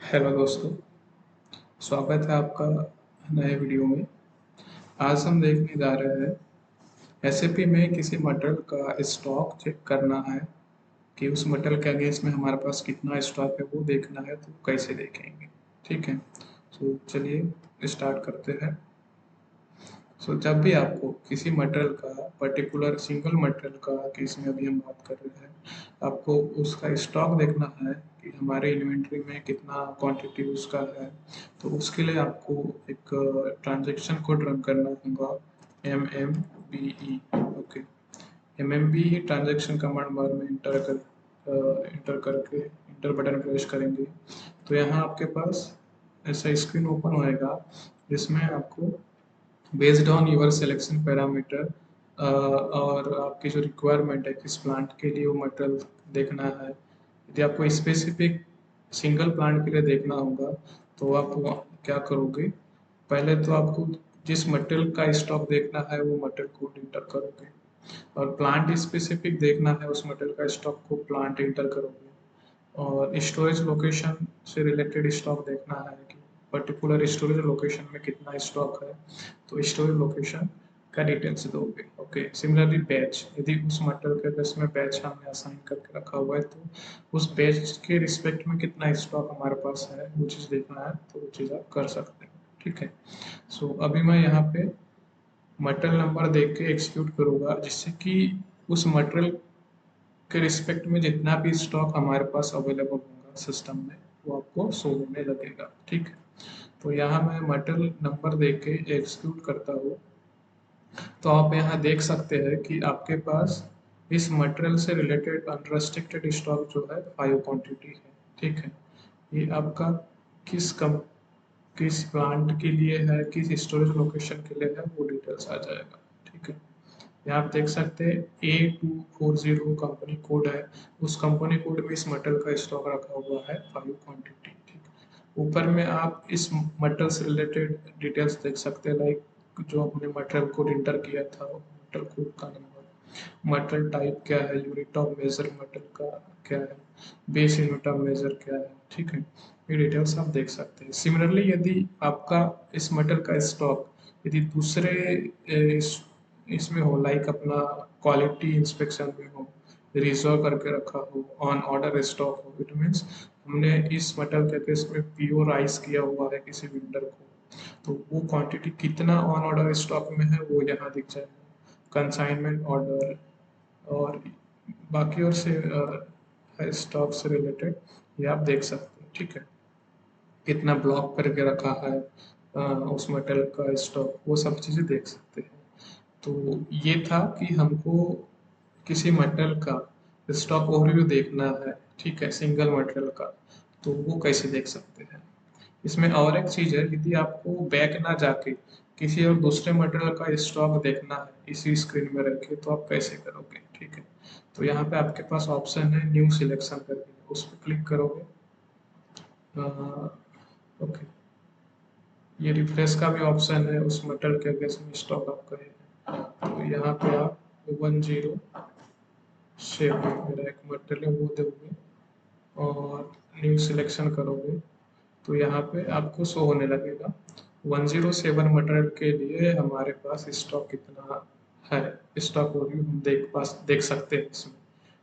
Hello दोस्तों, स्वागत है आपका नए वीडियो में। आज हम देखने जा रहे हैं एसएपी में किसी मटेरियल का स्टॉक चेक करना है कि उस मटेरियल के अगेंस्ट में हमारे पास कितना स्टॉक है वो देखना है, तो कैसे देखेंगे। ठीक है, तो चलिए स्टार्ट करते हैं। जब भी आपको किसी मटेरियल का पर्टिकुलर सिंगल मटेरियल का केस में अभी हम बात कर रहे हैं, आपको उसका स्टॉक देखना है कि हमारे इन्वेंट्री में कितना क्वांटिटी उसका है। तो उसके लिए आपको एक ट्रांजैक्शन कोड रन करना होगा, MMBE। Okay, MMBE transaction command बार में इंटर करके इंटर बटन प्रेस करेंगे तो यहाँ आपके पास ऐसा स्क्रीन ओपन होएगा जिसमें आपको based on your selection parameter और आपकी जो रिक्वायरमेंट है किस प्लांट के लिए वो मटेरियल देखना है। यदि आपको स्पेसिफिक सिंगल प्लांट के लिए देखना होगा तो आप क्या करोगे, पहले तो आपको जिस मटेरियल का स्टॉक देखना है वो मटेरियल कोड इंटर करोगे, और प्लांट स्पेसिफिक देखना है उस मटेरियल का स्टॉक को प्लांट इंटर करोगे, और स्टोरेज लोकेशन से रिलेटेड स्टॉक देखना है कि पर्टिकुलर स्टोरेज लोकेशन में कितना स्टॉक है, तो स्टोरेज लोकेशन का डिटेल्स दोगे। ओके, सिमिलरली बैच, यदि उस मटेरियल के बेस में बैच हमने असाइन करके रखा हुआ है तो उस बैच के रिस्पेक्ट में कितना स्टॉक हमारे पास है वो चीज़ देखना है, तो वो चीज़ आप कर सकते हैं। ठीक है, अभी मैं यहाँ पे मटेरियल नंबर देख के एक्सिक्यूट करूँगा, जिससे कि उस मटेरियल के रिस्पेक्ट में जितना भी स्टॉक हमारे पास अवेलेबल होगा सिस्टम में वो आपको शो होने लगेगा। ठीक है, तो यहाँ मैं मटेरियल नंबर दे के एग्जीक्यूट करता हूँ, तो आप यहाँ देख सकते हैं कि आपके पास इस मटेरियल से रिलेटेड अनरेस्ट्रिक्टेड स्टॉक जो है 5 क्वांटिटी है। ठीक है, ये आपका किस प्लांट के लिए है, किस स्टोरेज लोकेशन के लिए है, वो डिटेल्स आ जाएगा। ठीक है, यहाँ आप देख सकते हैं A240 कंपनी कोड है, उस कंपनी कोड में इस मटेरियल का स्टॉक रखा हुआ है 5 क्वांटिटी। ठीक, ऊपर में आप इस मटेरियल से रिलेटेड डिटेल्स देख सकते हैं, लाइक जो हमने मटेरियल कोड इंटर किया था मटेरियल कोड का नंबर, मटेरियल टाइप क्या है, यूनिट ऑफ मेजर मटेरियल का क्या है, बेस यूनिट ऑफ मेजर क्या है। ठीक है, ये डिटेल्स आप देख सकते हैं। सिमिलरली यदि आपका इस मटेरियल का स्टॉक यदि दूसरे इसमें हो, लाइक अपना क्वालिटी इंस्पेक्शन में हो, रिजर्व करके रखा हो, ऑन ऑर्डर स्टॉक हो, इट मीन्स हमने इस मटेरियल के केस में पीओ राइस किया हुआ है किसी विंटर को, तो वो क्वांटिटी कितना ऑन ऑर्डर स्टॉक में है वो यहाँ दिख जाएगा, कंसाइनमेंट ऑर्डर और बाकी और से स्टॉक से रिलेटेड ये आप देख सकते हैं। ठीक है, कितना ब्लॉक करके रखा है उस मटेरियल का स्टॉक, वो सब चीज़ें देख सकते हैं। तो ये था कि हमको किसी मटेरियल का स्टॉक ओवरव्यू देखना है। ठीक है, सिंगल मटेरियल का, तो वो कैसे देख सकते हैं। इसमें और एक चीज़ है, यदि आपको बैक ना जाके किसी और दूसरे मटेरियल का स्टॉक देखना है इसी स्क्रीन में रख के, तो आप कैसे करोगे। ठीक है, तो यहाँ पे आपके पास ऑप्शन है न्यू सिलेक्शन करके, उस पर क्लिक करोगे। ओके, ये रिफ्रेश का भी ऑप्शन है, उस मटेरियल के अगेंस्ट में स्टॉक आपका है, तो यहाँ पे आप 107 मेरा एक मटेरियल है वो दोगे और न्यू सिलेक्शन करोगे, तो यहाँ पे आपको शो होने लगेगा 107 मटेरियल के लिए हमारे पास स्टॉक कितना है। स्टॉक ओवरव्यू हम देख सकते हैं इसमें।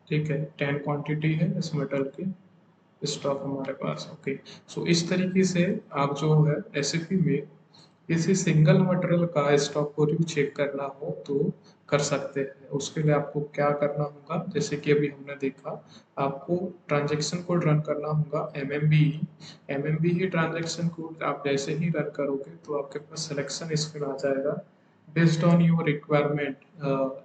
ठीक है, 10 क्वांटिटी है इस मटेरियल की स्टॉक हमारे पास। ओके, इस तरीके से आप जो है एसएपी में किसी सिंगल मटेरियल का स्टॉक ओवरव्यू चेक करना हो तो कर सकते हैं। उसके लिए आपको क्या करना होगा, जैसे कि अभी हमने देखा, आपको ट्रांजैक्शन कोड रन करना होगा MMBE ट्रांजैक्शन कोड आप जैसे ही रन करोगे तो आपके पास सिलेक्शन स्क्रीन आ जाएगा based on your requirement.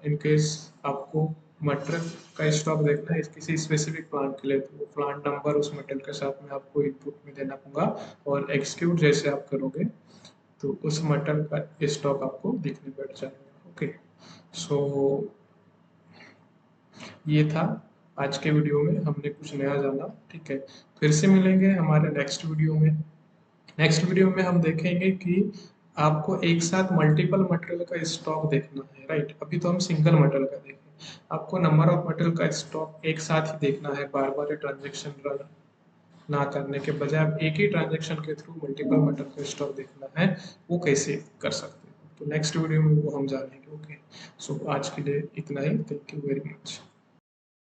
In case आपको मटेरियल का स्टॉक देखना है किसी स्पेसिफिक प्लांट के लिए, तो वो प्लांट नंबर उस मटेरियल के साथ में आपको इनपुट में देना होगा, और एक्सिक्यूट जैसे आप करोगे तो उस मटन का स्टॉक आपको दिखने बैठ जाएगा। ओके, सो ये था आज के वीडियो में, हमने कुछ नया जाना। ठीक है, फिर से मिलेंगे हमारे नेक्स्ट वीडियो में। नेक्स्ट वीडियो में हम देखेंगे कि आपको एक साथ मल्टीपल मटेरियल का स्टॉक देखना है। राइट, अभी तो हम सिंगल मटेरियल का देखें, आपको नंबर ऑफ मटेरियल का स्टॉक एक साथ ही देखना है, बार बार ट्रांजेक्शन रन ना करने के बजाय आप एक ही ट्रांजेक्शन के थ्रू मल्टीपल मटर का स्टॉक देखना है, वो कैसे कर सकते हैं। तो नेक्स्ट वीडियो में वो हम जानेंगे। ओके, सो आज के लिए इतना ही। Thank you very much.